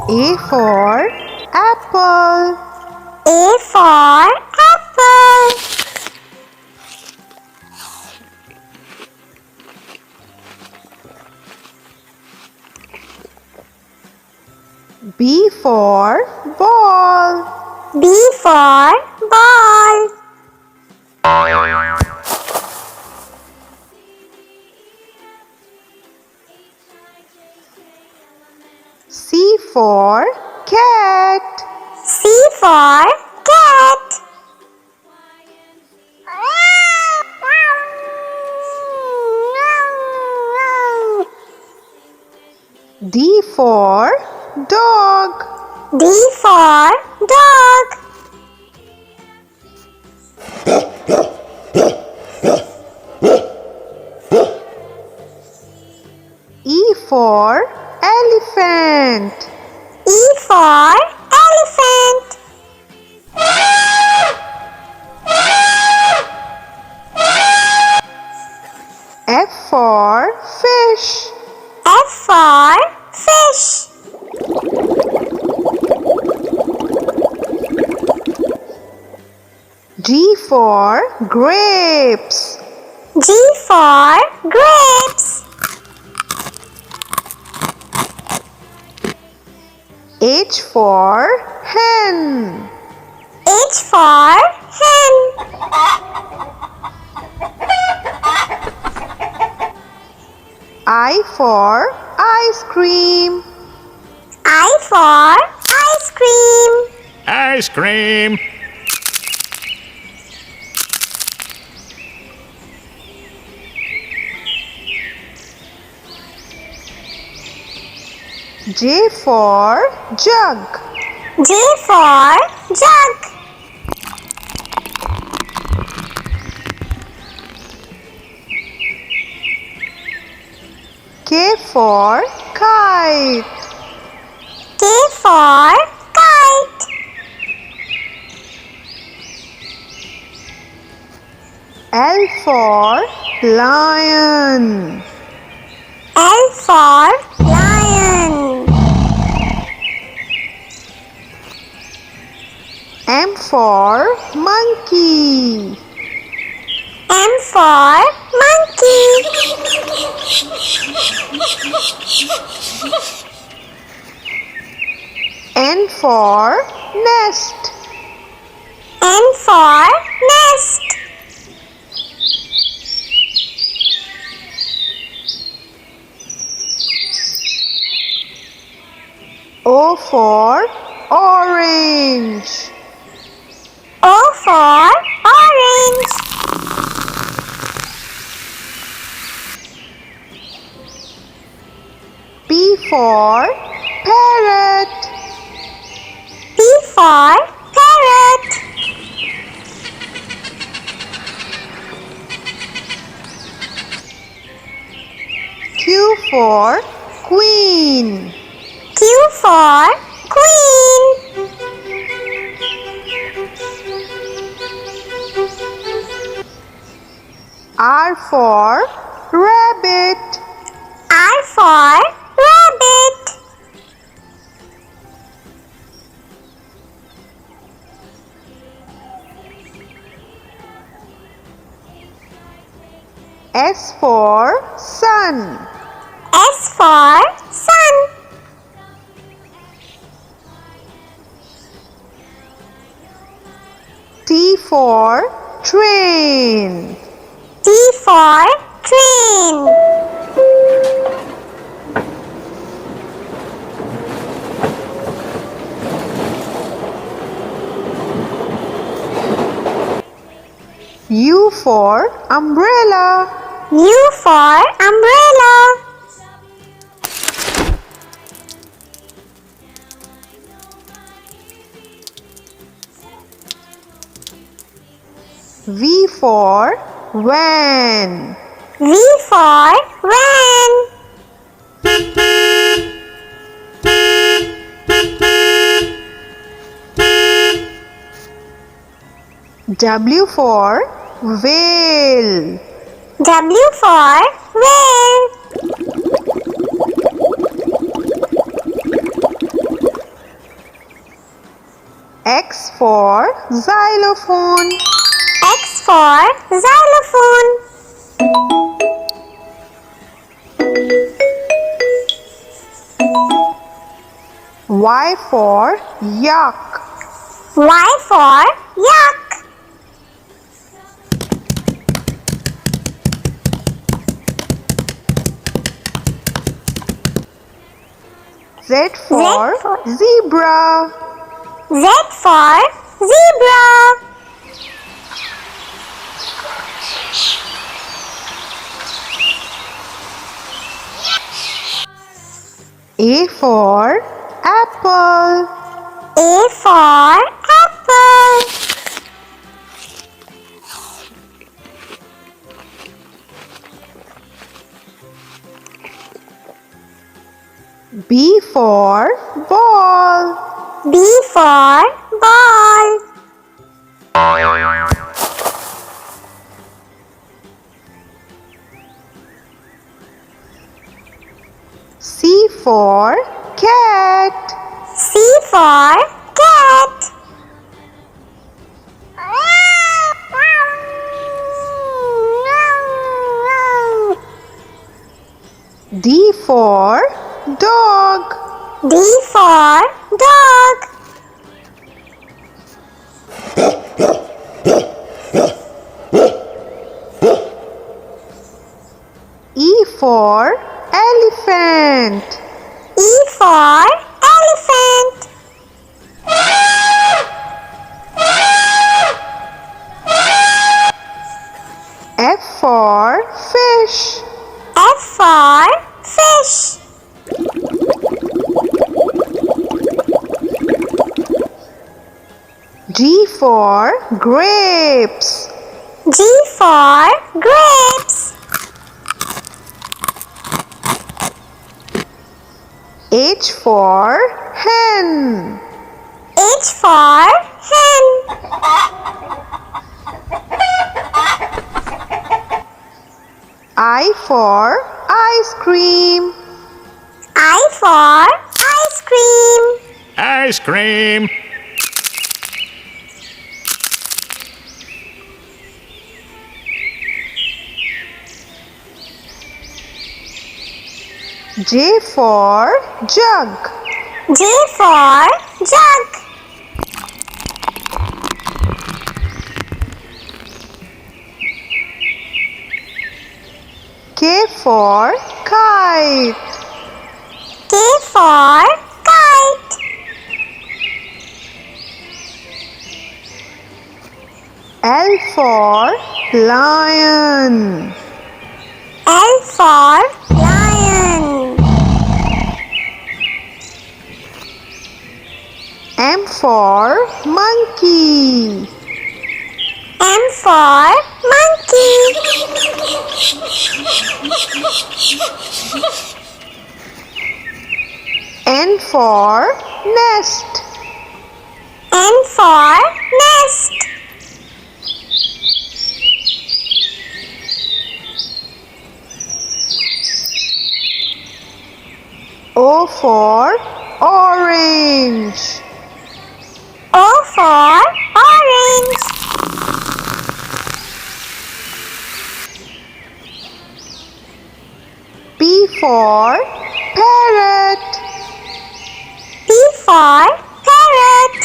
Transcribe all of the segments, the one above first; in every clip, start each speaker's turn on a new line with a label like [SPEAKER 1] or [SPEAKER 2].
[SPEAKER 1] A for apple.
[SPEAKER 2] A for apple.
[SPEAKER 1] B for ball.
[SPEAKER 2] B for ball.
[SPEAKER 1] C for cat.
[SPEAKER 2] C for cat.
[SPEAKER 1] D for dog.
[SPEAKER 2] D for dog.
[SPEAKER 1] E for elephant.
[SPEAKER 2] E for elephant.
[SPEAKER 1] F for fish.
[SPEAKER 2] F for fish.
[SPEAKER 1] G for grapes.
[SPEAKER 2] G for grapes.
[SPEAKER 1] H for hen.
[SPEAKER 2] H for hen.
[SPEAKER 1] I for ice cream.
[SPEAKER 2] I for ice cream.
[SPEAKER 3] Ice cream.
[SPEAKER 1] J for jug.
[SPEAKER 2] J for jug.
[SPEAKER 1] K for kite.
[SPEAKER 2] K for kite.
[SPEAKER 1] L for lion.
[SPEAKER 2] L for lion.
[SPEAKER 1] M for monkey.
[SPEAKER 2] M for monkey.
[SPEAKER 1] N for nest.
[SPEAKER 2] N for nest.
[SPEAKER 1] O for orange.
[SPEAKER 2] O for orange.
[SPEAKER 1] P for parrot.
[SPEAKER 2] P for parrot.
[SPEAKER 1] Q for queen.
[SPEAKER 2] Q for queen.
[SPEAKER 1] R for rabbit.
[SPEAKER 2] R for rabbit.
[SPEAKER 1] S for sun.
[SPEAKER 2] S for sun.
[SPEAKER 1] T for train.
[SPEAKER 2] T for train.
[SPEAKER 1] U for umbrella.
[SPEAKER 2] U for umbrella.
[SPEAKER 1] V for van.
[SPEAKER 2] V for van.
[SPEAKER 1] W for whale.
[SPEAKER 2] W for whale.
[SPEAKER 1] for xylophone.
[SPEAKER 2] X for xylophone.
[SPEAKER 1] Y for yak.
[SPEAKER 2] Y for yak.
[SPEAKER 1] Z for zebra.
[SPEAKER 2] Z for zebra.
[SPEAKER 1] A for apple.
[SPEAKER 2] A for apple.
[SPEAKER 1] B for ball.
[SPEAKER 2] B for ball.
[SPEAKER 1] C for cat.
[SPEAKER 2] C for cat.
[SPEAKER 1] D for dog.
[SPEAKER 2] D for dog.
[SPEAKER 1] E for elephant.
[SPEAKER 2] E for elephant.
[SPEAKER 1] F for fish.
[SPEAKER 2] F for fish.
[SPEAKER 1] G for grapes.
[SPEAKER 2] G for grapes.
[SPEAKER 1] H for hen.
[SPEAKER 2] H for hen.
[SPEAKER 1] I for ice cream.
[SPEAKER 2] I for ice cream.
[SPEAKER 3] Ice cream.
[SPEAKER 1] J for jug.
[SPEAKER 2] J for jug.
[SPEAKER 1] K for kite.
[SPEAKER 2] K for kite.
[SPEAKER 1] L for lion.
[SPEAKER 2] L for lion.
[SPEAKER 1] M for monkey.
[SPEAKER 2] M for monkey.
[SPEAKER 1] N for nest.
[SPEAKER 2] N for nest.
[SPEAKER 1] O for orange.
[SPEAKER 2] O for orange.
[SPEAKER 1] P for parrot.
[SPEAKER 2] P for parrot.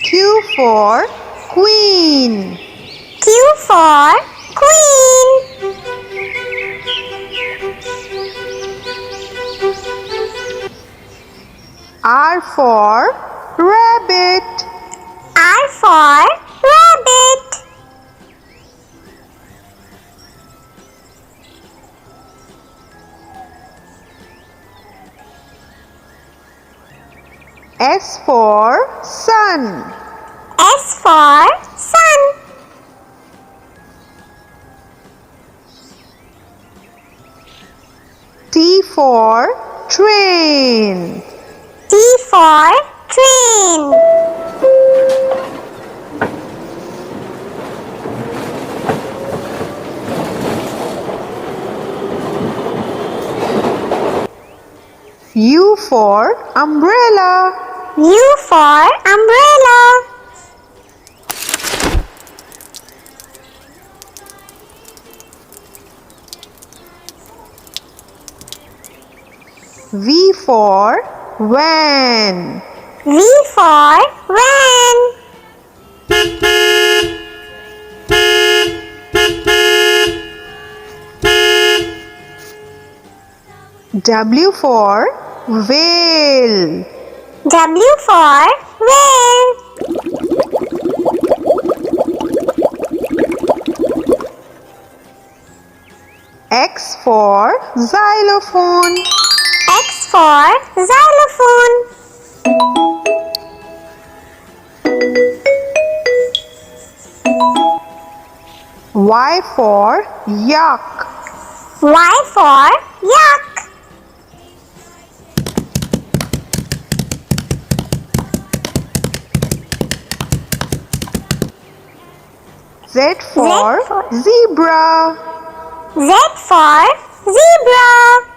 [SPEAKER 1] Q for queen.
[SPEAKER 2] Q for queen.
[SPEAKER 1] R for rabbit.
[SPEAKER 2] R for rabbit.
[SPEAKER 1] S for sun.
[SPEAKER 2] S for sun.
[SPEAKER 1] T for train.
[SPEAKER 2] T for train.
[SPEAKER 1] U for umbrella.
[SPEAKER 2] U for umbrella.
[SPEAKER 1] V for van.
[SPEAKER 2] V for van.
[SPEAKER 1] W for whale.
[SPEAKER 2] W for whale.
[SPEAKER 1] X for xylophone.
[SPEAKER 2] X for xylophone.
[SPEAKER 1] Y for yak.
[SPEAKER 2] Y for yak.
[SPEAKER 1] Z for zebra.
[SPEAKER 2] Z for zebra.